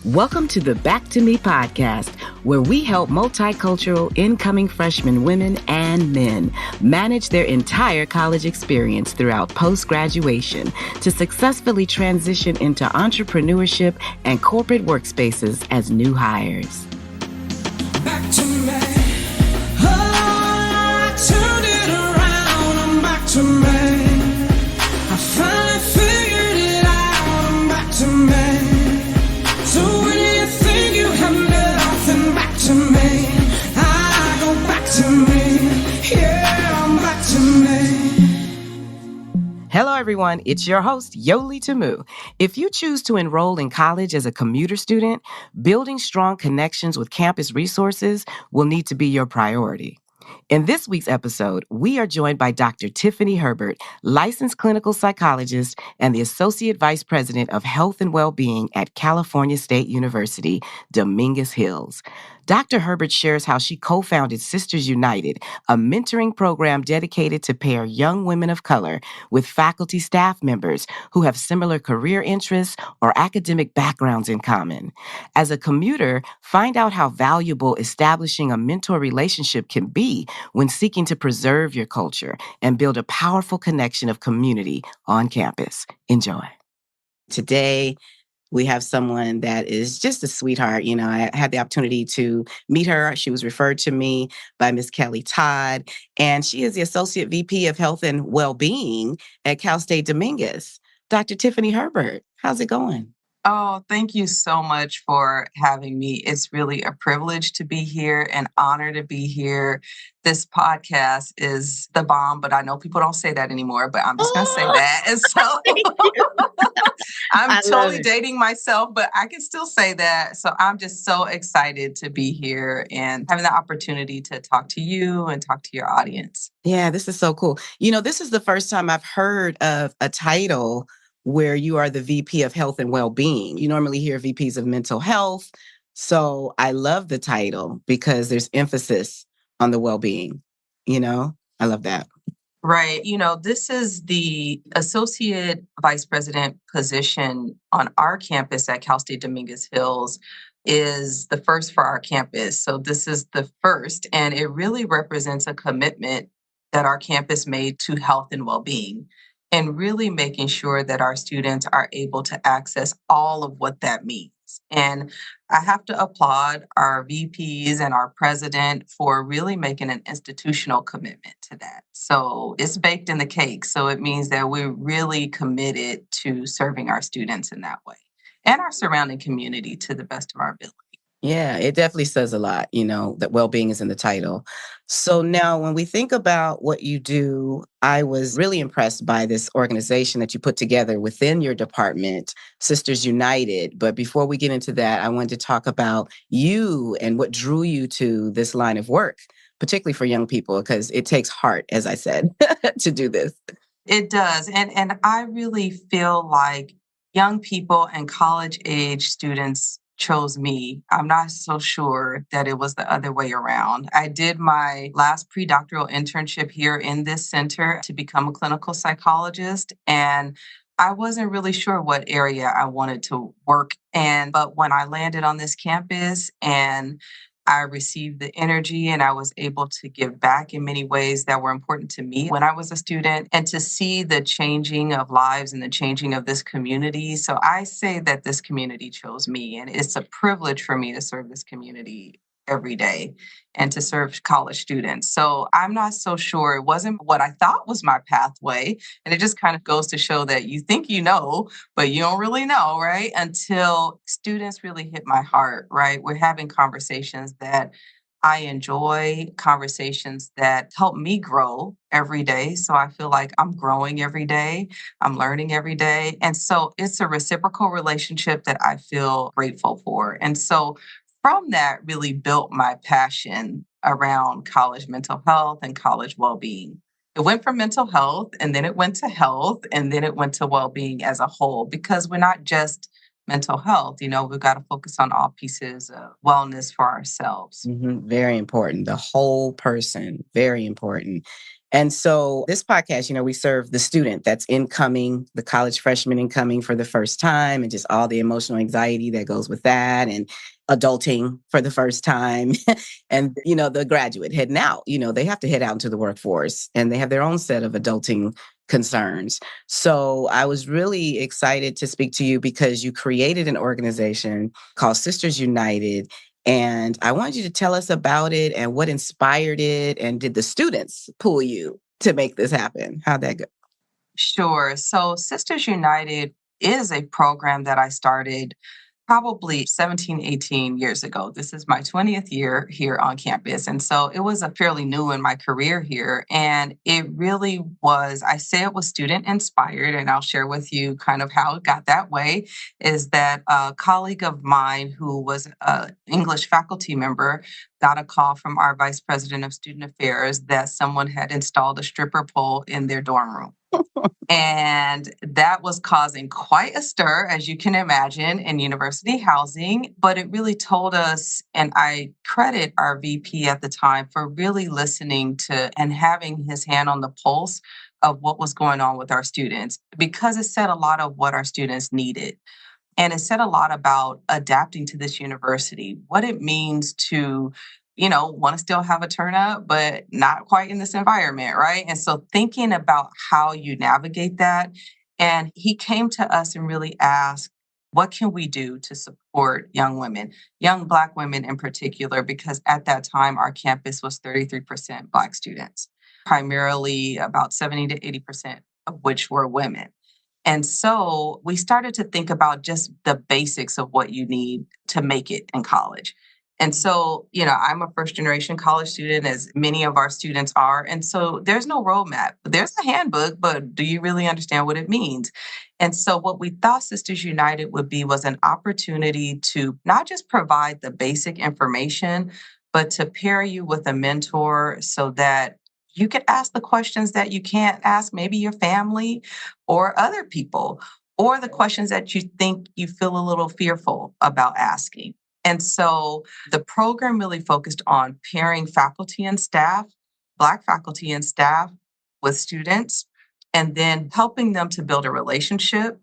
Welcome to the Back to Me podcast, where we help multicultural incoming freshman women and men manage their entire college experience throughout post-graduation to successfully transition into entrepreneurship and corporate workspaces as new hires. Back to me. Oh, I turned it around. I'm back to me. I finally figured it out. I'm back to me. So when you think you have nothing, back to me. I go back to me. Yeah, I'm back to me. Hello, everyone. It's your host, Yoli Tamu. If you choose to enroll in college as a commuter student, building strong connections with campus resources will need to be your priority. In this week's episode, we are joined by Dr. Tiffany Herbert, licensed clinical psychologist and the Associate Vice President of Health and Wellbeing at California State University, Dominguez Hills. Dr. Herbert shares how she co-founded Sisters United, a mentoring program dedicated to pair young women of color with faculty staff members who have similar career interests or academic backgrounds in common. As a commuter, find out how valuable establishing a mentor relationship can be when seeking to preserve your culture and build a powerful connection of community on campus. Enjoy. Today, we have someone that is just a sweetheart. You know, I had the opportunity to meet her. She was referred to me by Miss Kelly Todd, and she is the Associate VP of Health and Wellbeing at Cal State Dominguez. Dr. Tiffany Herbert, how's it going? Oh, thank you so much for having me. It's really a privilege to be here, an honor to be here. This podcast is the bomb, but I know people don't say that anymore, but I'm just going to say that. And so I'm totally dating myself, but I can still say that. So I'm just so excited to be here and having the opportunity to talk to you and talk to your audience. Yeah, this is so cool. You know, this is the first time I've heard of a title where you are the VP of Health and Wellbeing. You normally hear VPs of mental health. So I love the title because there's emphasis on the well-being. You know, I love that. Right. You know, this is the Associate Vice President position on our campus at Cal State Dominguez Hills is the first for our campus. So this is the first, and it really represents a commitment that our campus made to health and well-being, and really making sure that our students are able to access all of what that means. And I have to applaud our VPs and our president for really making an institutional commitment to that. So it's baked in the cake. So it means that we're really committed to serving our students in that way and our surrounding community to the best of our ability. Yeah, it definitely says a lot, you know, that well-being is in the title. So now when we think about what you do, I was really impressed by this organization that you put together within your department, Sisters United. But before we get into that, I wanted to talk about you and what drew you to this line of work, particularly for young people, because it takes heart, as I said, to do this. It does. And I really feel like young people and college-age students chose me. I'm not so sure that it was the other way around. I did my last pre-doctoral internship here in this center to become a clinical psychologist, and I wasn't really sure what area I wanted to work in. But when I landed on this campus and I received the energy and I was able to give back in many ways that were important to me when I was a student, and to see the changing of lives and the changing of this community. So I say that this community chose me, and it's a privilege for me to serve this community every day and to serve college students. So I'm not so sure. It wasn't what I thought was my pathway. And it just kind of goes to show that you think you know, but you don't really know, right? Until students really hit my heart, right? We're having conversations that I enjoy, conversations that help me grow every day. So I feel like I'm growing every day. I'm learning every day. And so it's a reciprocal relationship that I feel grateful for. And so from that really built my passion around college mental health and college well-being. It went from mental health, and then it went to health, and then it went to well-being as a whole, because we're not just mental health. You know, we've got to focus on all pieces of wellness for ourselves. Mm-hmm. Very important. The whole person, very important. And so this podcast, we serve the student that's incoming, the college freshman incoming for the first time, and just all the emotional anxiety that goes with that, and adulting for the first time. And, the graduate heading out, they have to head out into the workforce and they have their own set of adulting concerns. So I was really excited to speak to you because you created an organization called Sisters United. And I wanted you to tell us about it and what inspired it. And did the students pull you to make this happen? How'd that go? Sure. So Sisters United is a program that I started probably 17, 18 years ago. This is my 20th year here on campus. And so it was a fairly new in my career here. And it really was, I say it was student inspired, and I'll share with you kind of how it got that way, is that a colleague of mine who was an English faculty member got a call from our vice president of student affairs that someone had installed a stripper pole in their dorm room. And that was causing quite a stir, as you can imagine, in university housing. But it really told us, and I credit our VP at the time for really listening to and having his hand on the pulse of what was going on with our students, because it said a lot of what our students needed. And it said a lot about adapting to this university, what it means to, want to still have a turn up, but not quite in this environment, right? And so thinking about how you navigate that. And he came to us and really asked, what can we do to support young women, young Black women in particular? Because at that time, our campus was 33% Black students, primarily about 70 to 80% of which were women. And so we started to think about just the basics of what you need to make it in college. And so, I'm a first generation college student, as many of our students are. And so there's no roadmap. There's a handbook, but do you really understand what it means? And so what we thought Sisters United would be was an opportunity to not just provide the basic information, but to pair you with a mentor so that you could ask the questions that you can't ask maybe your family or other people, or the questions that you think you feel a little fearful about asking. And so the program really focused on pairing faculty and staff, Black faculty and staff, with students, and then helping them to build a relationship,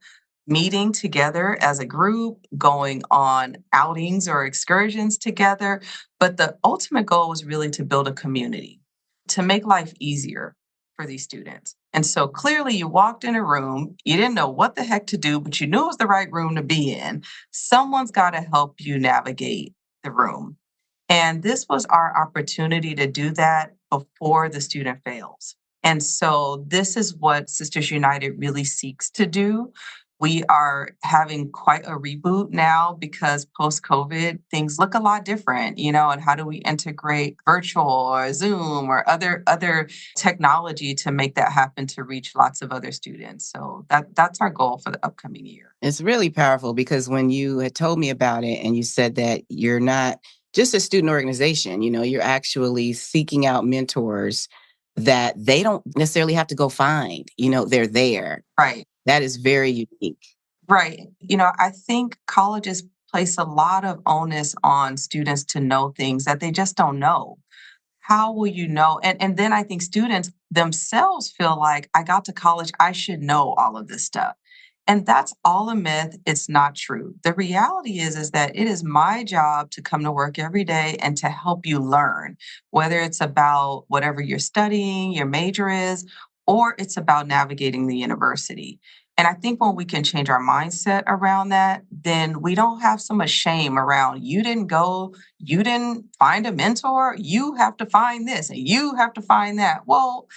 meeting together as a group, going on outings or excursions together. But the ultimate goal was really to build a community, to make life easier for these students. And so clearly you walked in a room, you didn't know what the heck to do, but you knew it was the right room to be in. Someone's got to help you navigate the room. And this was our opportunity to do that before the student fails. And so this is what Sisters United really seeks to do. We are having quite a reboot now because post-COVID, things look a lot different, and how do we integrate virtual or Zoom or other technology to make that happen to reach lots of other students. So that's our goal for the upcoming year. It's really powerful because when you had told me about it and you said that you're not just a student organization, you're actually seeking out mentors that they don't necessarily have to go find, they're there. Right. That is very unique. Right. I think colleges place a lot of onus on students to know things that they just don't know. How will you know? And then I think students themselves feel like, I got to college, I should know all of this stuff. And that's all a myth. It's not true. The reality is that it is my job to come to work every day and to help you learn, whether it's about whatever you're studying, your major is, or it's about navigating the university. And I think when we can change our mindset around that, then we don't have so much shame around you didn't go, you didn't find a mentor, you have to find this and you have to find that. Well,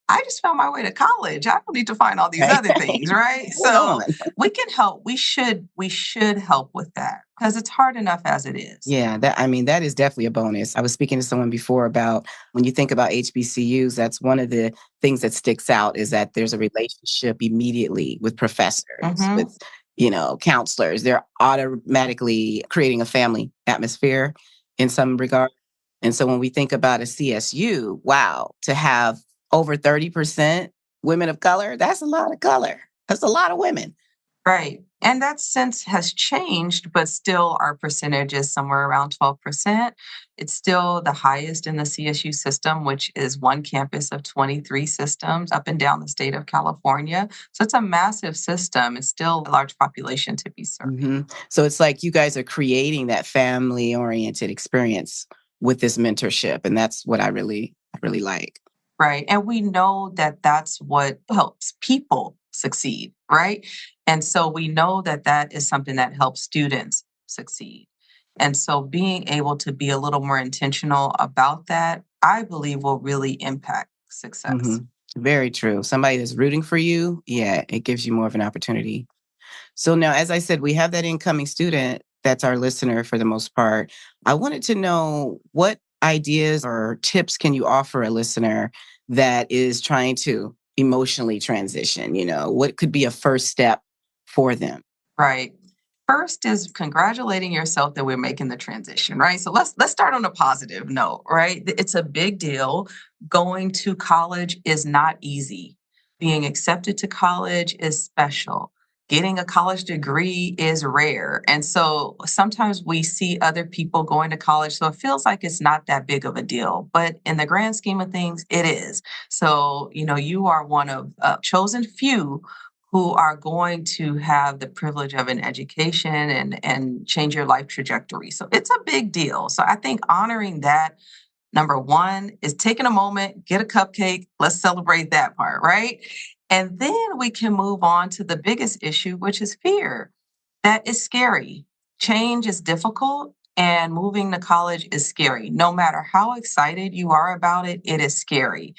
I just found my way to college. I don't need to find all these other things, right? So we can help. We should help with that because it's hard enough as it is. Yeah, that is definitely a bonus. I was speaking to someone before about when you think about HBCUs, that's one of the things that sticks out is that there's a relationship immediately with professors, with counselors. They're automatically creating a family atmosphere in some regard. And so when we think about a CSU, wow, to have over 30% women of color, that's a lot of color. That's a lot of women. Right. And that sense has changed, but still our percentage is somewhere around 12%. It's still the highest in the CSU system, which is one campus of 23 systems up and down the state of California. So it's a massive system. It's still a large population to be served. So it's like you guys are creating that family oriented experience with this mentorship. And that's what I really like. Right. And we know that that's what helps people succeed. Right. And so we know that that is something that helps students succeed. And so being able to be a little more intentional about that, I believe will really impact hmm success. Very true. Somebody that's rooting for you, yeah, it gives you more of an opportunity. So now, as I said, we have that incoming student that's our listener for the most part. I wanted to know what ideas or tips can you offer a listener that is trying to emotionally transition? What could be a first step for them? Right. First is congratulating yourself that we're making the transition, right? So let's start on a positive note, right? It's a big deal. Going to college is not easy. Being accepted to college is special. Getting a college degree is rare. And so sometimes we see other people going to college, so it feels like it's not that big of a deal. But in the grand scheme of things, it is. So, you are one of a chosen few who are going to have the privilege of an education and change your life trajectory. So it's a big deal. So I think honoring that, number one, is taking a moment, get a cupcake, let's celebrate that part, right? And then we can move on to the biggest issue, which is fear. That is scary. Change is difficult and moving to college is scary. No matter how excited you are about it, it is scary.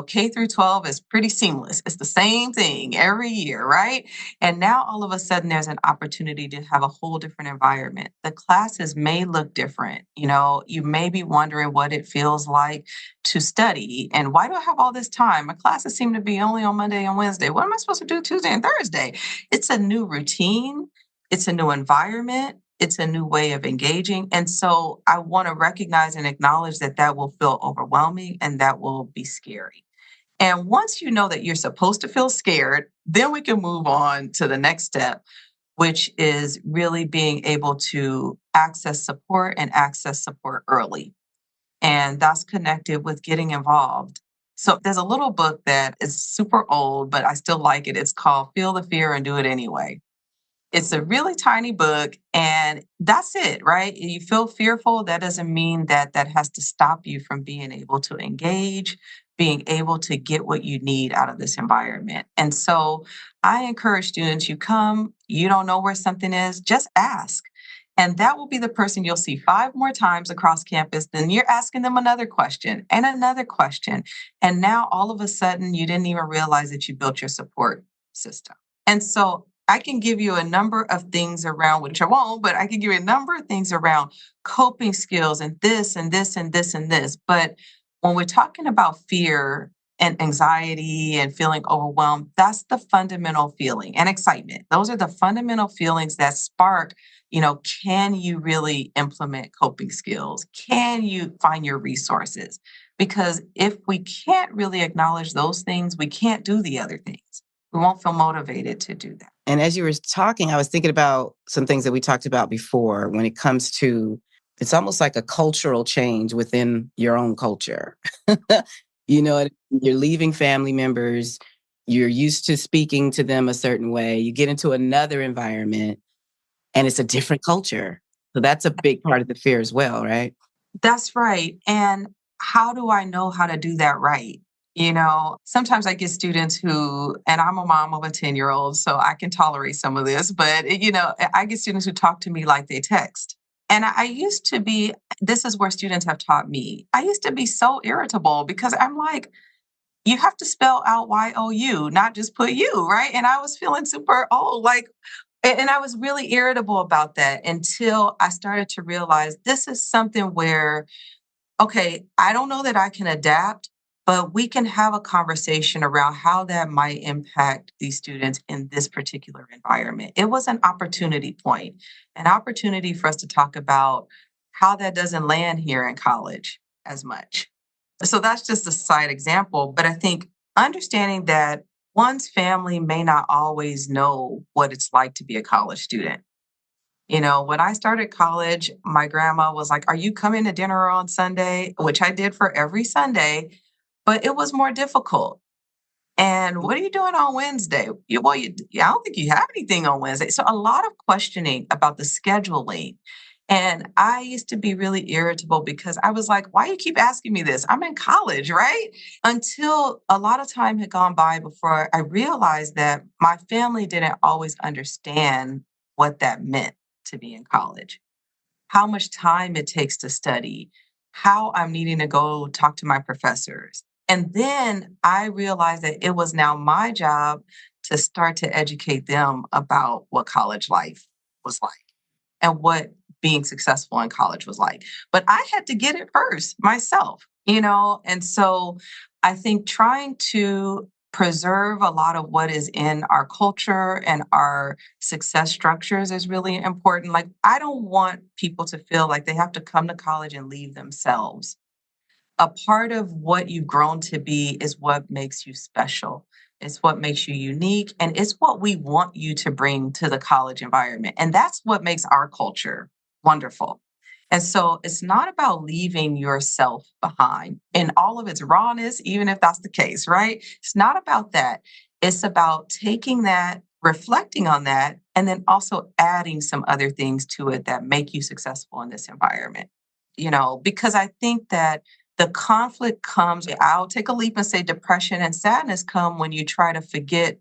K through 12 is pretty seamless. It's the same thing every year, right? And now all of a sudden there's an opportunity to have a whole different environment. The classes may look different. You may be wondering what it feels like to study and why do I have all this time? My classes seem to be only on Monday and Wednesday. What am I supposed to do Tuesday and Thursday? It's a new routine. It's a new environment. It's a new way of engaging. And so I want to recognize and acknowledge that that will feel overwhelming and that will be scary. And once you know that you're supposed to feel scared, then we can move on to the next step, which is really being able to access support early. And that's connected with getting involved. So there's a little book that is super old, but I still like it. It's called Feel the Fear and Do It Anyway. It's a really tiny book, and that's it, right? You feel fearful. That doesn't mean that that has to stop you from being able to engage, being able to get what you need out of this environment. And so I encourage students, you come, you don't know where something is, just ask. And that will be the person you'll see 5 more times across campus. Then you're asking them another question and another question. And now all of a sudden, you didn't even realize that you built your support system. And so I can give you a number of things around, which I won't, but I can give you a number of things around coping skills and this and this and this and this. But when we're talking about fear and anxiety and feeling overwhelmed, that's the fundamental feeling and excitement. Those are the fundamental feelings that spark, can you really implement coping skills? Can you find your resources? Because if we can't really acknowledge those things, we can't do the other things. We won't feel motivated to do that. And as you were talking, I was thinking about some things that we talked about before when it comes to it's almost like a cultural change within your own culture. You're leaving family members, you're used to speaking to them a certain way, you get into another environment and it's a different culture. So that's a big part of the fear as well, right? That's right. And how do I know how to do that right? Sometimes I get students and I'm a mom of a 10-year-old, so I can tolerate some of this, but I get students who talk to me like they text. And I used to be, this is where students have taught me. I used to be so irritable because I'm like, you have to spell out YOU, not just put you, right? And I was feeling super old, like, and I was really irritable about that until I started to realize this is something where, okay, I don't know that I can adapt, but we can have a conversation around how that might impact these students in this particular environment. It was an opportunity point, an opportunity for us to talk about how that doesn't land here in college as much. So that's just a side example. But I think understanding that one's family may not always know what it's like to be a college student. When I started college, my grandma was like, "Are you coming to dinner on Sunday?" Which I did for every Sunday, but it was more difficult. And what are you doing on Wednesday? I don't think you have anything on Wednesday. So a lot of questioning about the scheduling. And I used to be really irritable because I was like, why you keep asking me this? I'm in college, right? Until a lot of time had gone by before I realized that my family didn't always understand what that meant to be in college, how much time it takes to study, how I'm needing to go talk to my professors. And then I realized that it was now my job to start to educate them about what college life was like and what being successful in college was like. But I had to get it first myself. And so I think trying to preserve a lot of what is in our culture and our success structures is really important. Like, I don't want people to feel like they have to come to college and leave themselves. A part of what you've grown to be is what makes you special. It's what makes you unique. And it's what we want you to bring to the college environment. And that's what makes our culture wonderful. And so it's not about leaving yourself behind in all of its rawness, even if that's the case, right? It's not about that. It's about taking that, reflecting on that, and then also adding some other things to it that make you successful in this environment. Because I think that the conflict comes, I'll take a leap and say depression and sadness come when you try to forget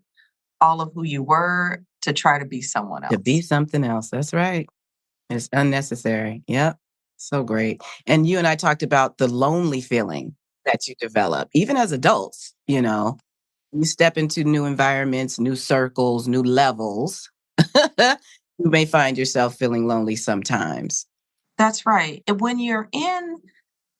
all of who you were to try to be someone else. To be something else. That's right. It's unnecessary. Yep. So great. And you and I talked about the lonely feeling that you develop, even as adults, you step into new environments, new circles, new levels. You may find yourself feeling lonely sometimes. That's right. And when you're in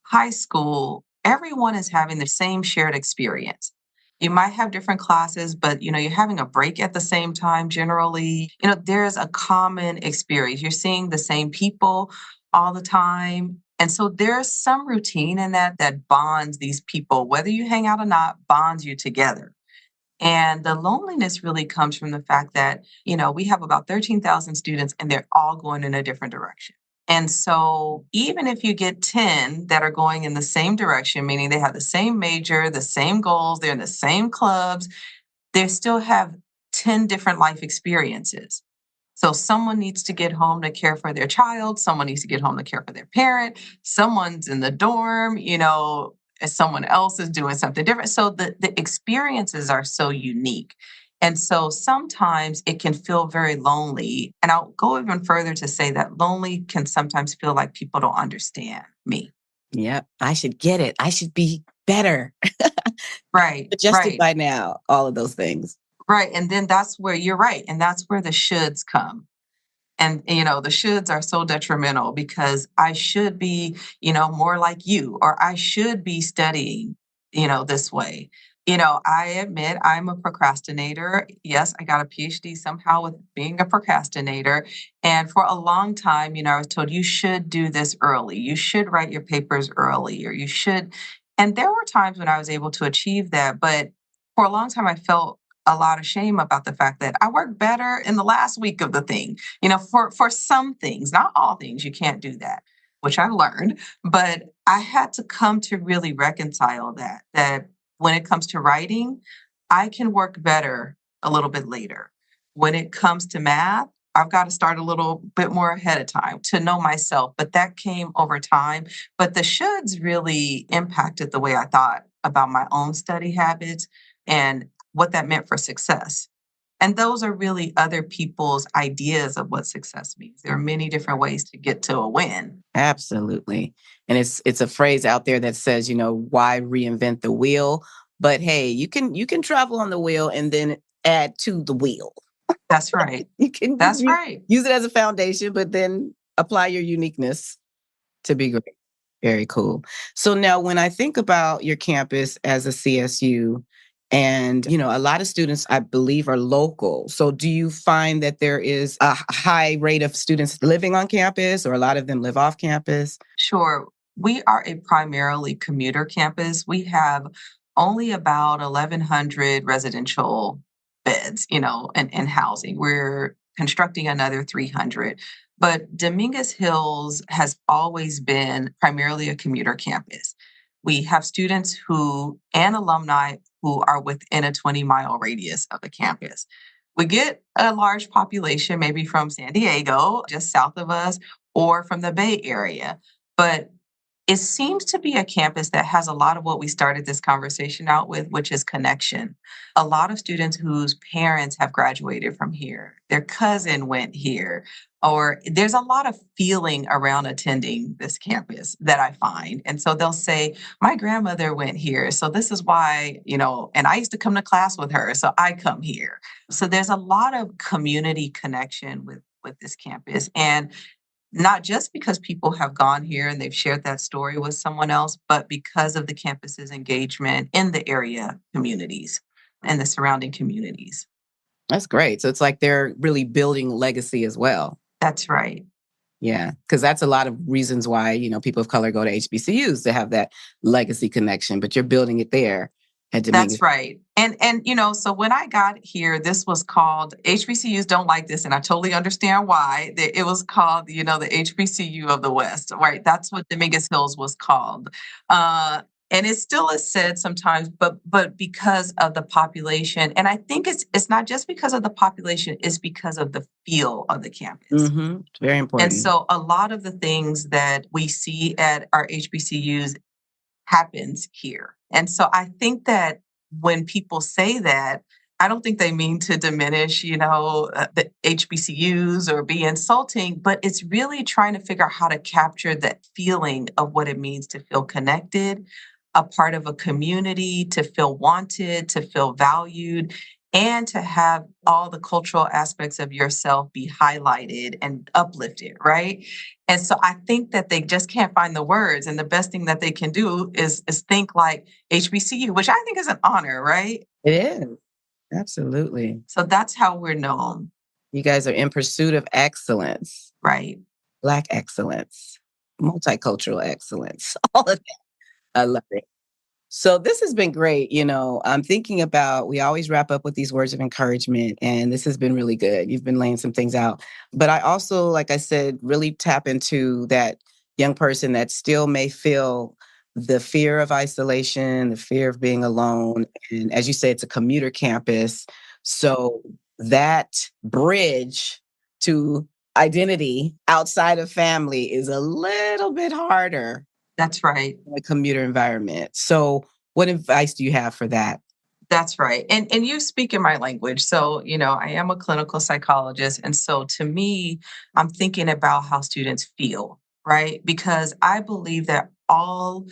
high school, everyone is having the same shared experience. You might have different classes, but you're having a break at the same time generally. There's a common experience. You're seeing the same people all the time. And so there's some routine in that bonds these people, whether you hang out or not, bonds you together. And the loneliness really comes from the fact that, we have about 13,000 students and they're all going in a different direction. And so even if you get 10 that are going in the same direction, meaning they have the same major, the same goals, they're in the same clubs, they still have 10 different life experiences. So someone needs to get home to care for their child, someone needs to get home to care for their parent, someone's in the dorm, and someone else is doing something different. So the experiences are so unique. And so sometimes it can feel very lonely. And I'll go even further to say that lonely can sometimes feel like people don't understand me. Yep. I should get it. I should be better. Right. Adjusted Right. by now, all of those things. Right. And then that's where you're right. And that's where the shoulds come. And, the shoulds are so detrimental because I should be, more like you, or I should be studying, this way. I admit I'm a procrastinator. Yes, I got a PhD somehow with being a procrastinator. And for a long time, I was told you should do this early. You should write your papers early, or you should. And there were times when I was able to achieve that. But for a long time, I felt a lot of shame about the fact that I work better in the last week of the thing. For some things, not all things, you can't do that, which I learned. But I had to come to really reconcile that when it comes to writing, I can work better a little bit later. When it comes to math, I've got to start a little bit more ahead of time to know myself. But that came over time. But the shoulds really impacted the way I thought about my own study habits and what that meant for success. And those are really other people's ideas of what success means. There are many different ways to get to a win. Absolutely. And it's a phrase out there that says, why reinvent the wheel? But hey, you can travel on the wheel and then add to the wheel. That's right. That's right. Use it as a foundation, but then apply your uniqueness to be great. Very cool. So now when I think about your campus as a CSU, and, a lot of students, I believe, are local. So do you find that there is a high rate of students living on campus, or a lot of them live off campus? Sure. We are a primarily commuter campus. We have only about 1,100 residential beds, in housing. We're constructing another 300. But Dominguez Hills has always been primarily a commuter campus. We have students and alumni who are within a 20-mile radius of the campus. We get a large population, maybe from San Diego, just south of us, or from the Bay Area. But it seems to be a campus that has a lot of what we started this conversation out with, which is connection. A lot of students whose parents have graduated from here, their cousin went here, or there's a lot of feeling around attending this campus that I find. And so they'll say, my grandmother went here. So this is why, and I used to come to class with her. So I come here. So there's a lot of community connection with this campus. And not just because people have gone here and they've shared that story with someone else, but because of the campus's engagement in the area communities and the surrounding communities. That's great. So it's like they're really building legacy as well. That's right. Yeah, because that's a lot of reasons why, people of color go to HBCUs to have that legacy connection, but you're building it there at Dominguez. That's right. And so when I got here, this was called, HBCUs don't like this, and I totally understand why. It was called, the HBCU of the West, right? That's what Dominguez Hills was called. And it still is said sometimes, but because of the population, and I think it's not just because of the population, it's because of the feel of the campus. Mm-hmm. It's very important. And so a lot of the things that we see at our HBCUs happens here. And so I think that when people say that, I don't think they mean to diminish, the HBCUs or be insulting, but it's really trying to figure out how to capture that feeling of what it means to feel connected, a part of a community, to feel wanted, to feel valued, and to have all the cultural aspects of yourself be highlighted and uplifted, right? And so I think that they just can't find the words. And the best thing that they can do is think like HBCU, which I think is an honor, right? It is. Absolutely. So that's how we're known. You guys are in pursuit of excellence. Right. Black excellence, multicultural excellence, all of that. I love it. So this has been great. I'm thinking about, we always wrap up with these words of encouragement, and this has been really good. You've been laying some things out. But I also, like I said, really tap into that young person that still may feel the fear of isolation, the fear of being alone. And as you say, it's a commuter campus. So that bridge to identity outside of family is a little bit harder. That's right. In a commuter environment. So what advice do you have for that? That's right. And you speak in my language. So, I am a clinical psychologist. And so to me, I'm thinking about how students feel, right? Because I believe that all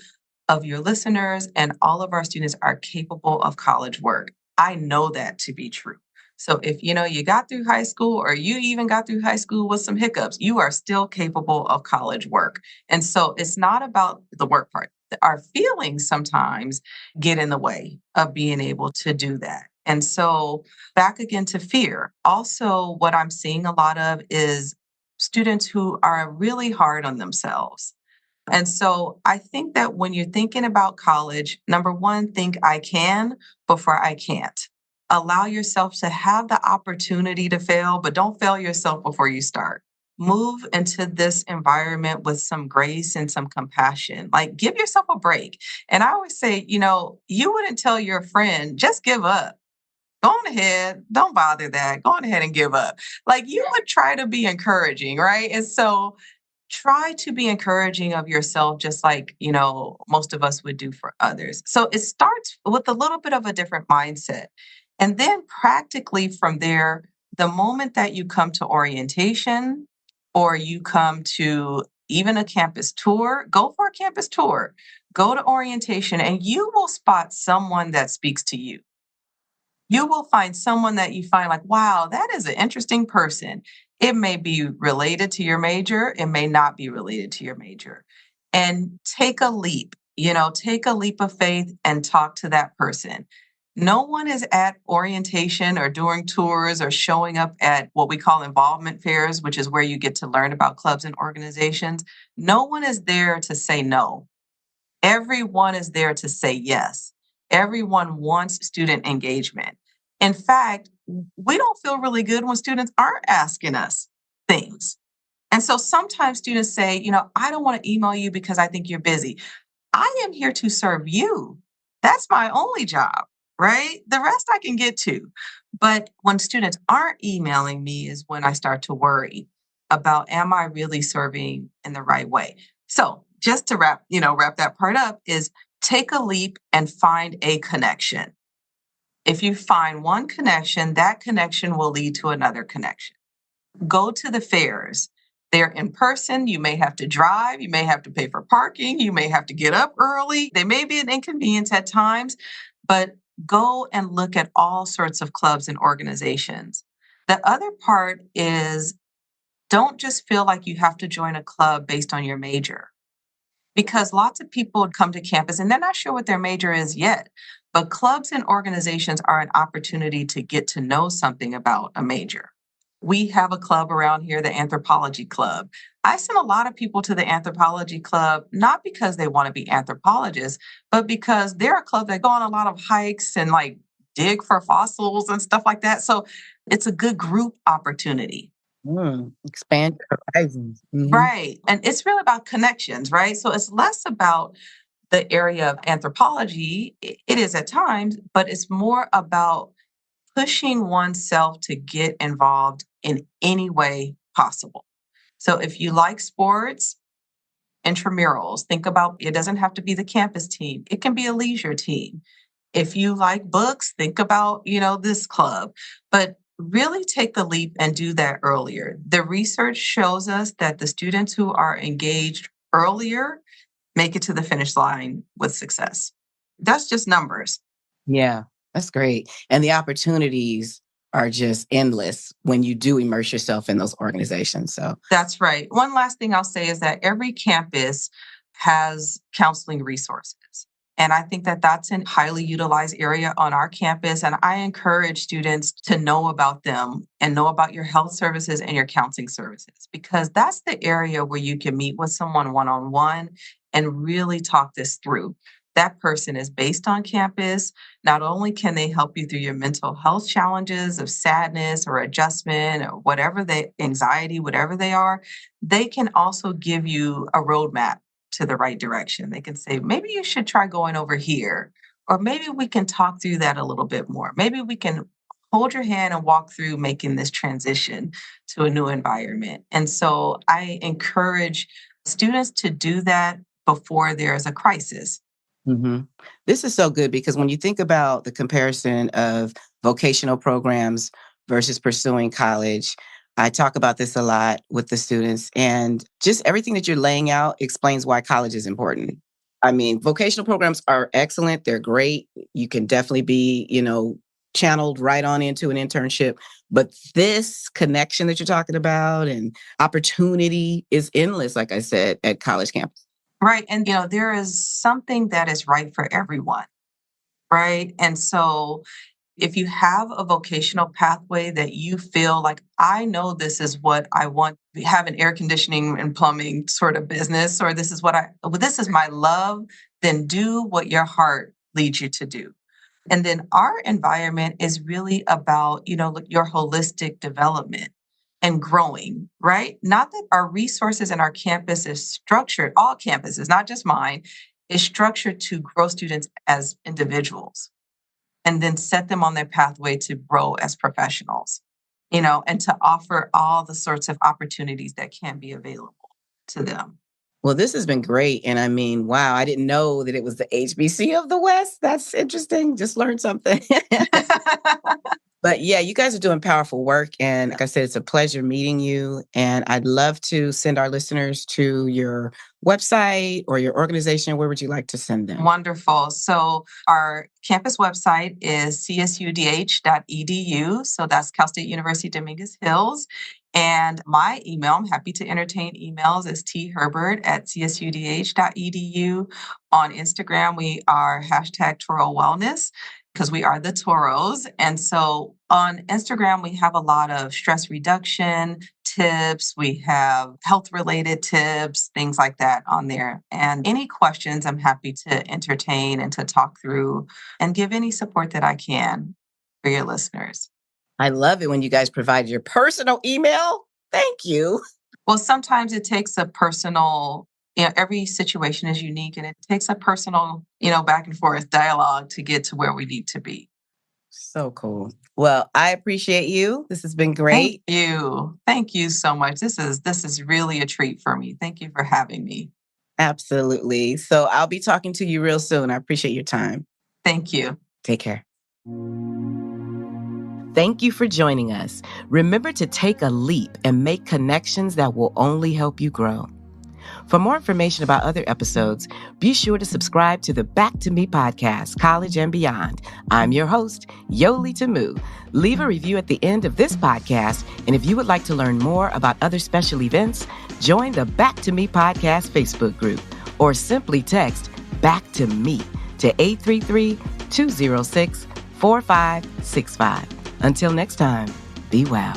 of your listeners and all of our students are capable of college work. I know that to be true. So if you got through high school, or you even got through high school with some hiccups, you are still capable of college work. And so it's not about the work part. Our feelings sometimes get in the way of being able to do that. And so back again to fear. Also, what I'm seeing a lot of is students who are really hard on themselves. And so I think that when you're thinking about college, number one, think I can before I can't. Allow yourself to have the opportunity to fail, but don't fail yourself before you start. Move into this environment with some grace and some compassion. Like, give yourself a break. And I always say, you wouldn't tell your friend, just give up. Go on ahead. Don't bother that. Go on ahead and give up. Like, you would try to be encouraging, right? And so try to be encouraging of yourself, just like, most of us would do for others. So it starts with a little bit of a different mindset. And then practically from there, the moment that you come to orientation, or you come to even a campus tour, go for a campus tour, go to orientation, and you will spot someone that speaks to you. You will find someone that you find like, wow, that is an interesting person. It may be related to your major. It may not be related to your major. And take a leap, take a leap of faith and talk to that person. No one is at orientation or doing tours or showing up at what we call involvement fairs, which is where you get to learn about clubs and organizations. No one is there to say no. Everyone is there to say yes. Everyone wants student engagement. In fact, we don't feel really good when students aren't asking us things. And so sometimes students say, I don't want to email you because I think you're busy. I am here to serve you. That's my only job, right? The rest I can get to. But when students aren't emailing me is when I start to worry about, am I really serving in the right way? So just to wrap that part up is take a leap and find a connection. If you find one connection, that connection will lead to another connection. Go to the fairs. They're in person. You may have to drive. You may have to pay for parking. You may have to get up early. They may be an inconvenience at times, but go and look at all sorts of clubs and organizations. The other part is don't just feel like you have to join a club based on your major, because lots of people come to campus and they're not sure what their major is yet. But clubs and organizations are an opportunity to get to know something about a major. We have a club around here, the Anthropology Club. I send a lot of people to the Anthropology Club, not because they want to be anthropologists, but because they're a club that go on a lot of hikes and like dig for fossils and stuff like that. So it's a good group opportunity. Expand your horizons. Right. And it's really about connections, right? So it's less about the area of anthropology. It is at times, but it's more about pushing oneself to get involved in any way possible. So if you like sports, intramurals, think about it doesn't have to be the campus team. It can be a leisure team. If you like books, think about, this club. But really take the leap and do that earlier. The research shows us that the students who are engaged earlier make it to the finish line with success. That's just numbers. Yeah, that's great. And the opportunities are just endless when you do immerse yourself in those organizations. So that's right. One last thing I'll say is that every campus has counseling resources. And I think that that's a highly utilized area on our campus. And I encourage students to know about them and know about your health services and your counseling services, because that's the area where you can meet with someone one-on-one and really talk this through. That person is based on campus. Not only can they help you through your mental health challenges of sadness or adjustment or whatever anxiety, whatever they are, they can also give you a roadmap to the right direction. They can say, maybe you should try going over here, or maybe we can talk through that a little bit more. Maybe we can hold your hand and walk through making this transition to a new environment. And so I encourage students to do that before there's a crisis. This is so good because when you think about the comparison of vocational programs versus pursuing college, I talk about this a lot with the students, and just everything that you're laying out explains why college is important. I mean, vocational programs are excellent. They're great. You can definitely be, channeled right on into an internship. But this connection that you're talking about and opportunity is endless, like I said, at college campus. Right. And, there is something that is right for everyone. Right. And so if you have a vocational pathway that you feel like, I know this is what I want, have an air conditioning and plumbing sort of business, or this is this is my love, then do what your heart leads you to do. And then our environment is really about, your holistic development and growing, right? Not that our resources and our campus is structured, all campuses, not just mine, is structured to grow students as individuals and then set them on their pathway to grow as professionals, and to offer all the sorts of opportunities that can be available to them. Well, this has been great. And I mean, wow, I didn't know that it was the HBC of the West. That's interesting. Just learned something. But yeah, you guys are doing powerful work. And like I said, it's a pleasure meeting you. And I'd love to send our listeners to your website or your organization. Where would you like to send them? Wonderful. So our campus website is csudh.edu. So that's Cal State University Dominguez Hills. And my email, I'm happy to entertain emails, is therbert@csudh.edu. On Instagram, we are #Toro Wellness, because we are the Toros. And so On Instagram, we have a lot of stress reduction tips. We have health-related tips, things like that on there. And any questions, I'm happy to entertain and to talk through and give any support that I can for your listeners. I love it when you guys provide your personal email. Thank you. Well, sometimes it takes a personal, every situation is unique and it takes a personal, back and forth dialogue to get to where we need to be. So cool. Well, I appreciate you. This has been Thank great. you. Thank you so much. This is really a treat for me. Thank you for having me. Absolutely. So I'll be talking to you real soon. I appreciate your time. Thank you. Take care. Thank you for joining us. Remember to take a leap and make connections that will only help you grow. For more information about other episodes, be sure to subscribe to the Back to Me podcast, College and Beyond. I'm your host, Yoli Tamu. Leave a review at the end of this podcast, and if you would like to learn more about other special events, join the Back to Me podcast Facebook group, or simply text Back to Me to 833-206-4565. Until next time, be well.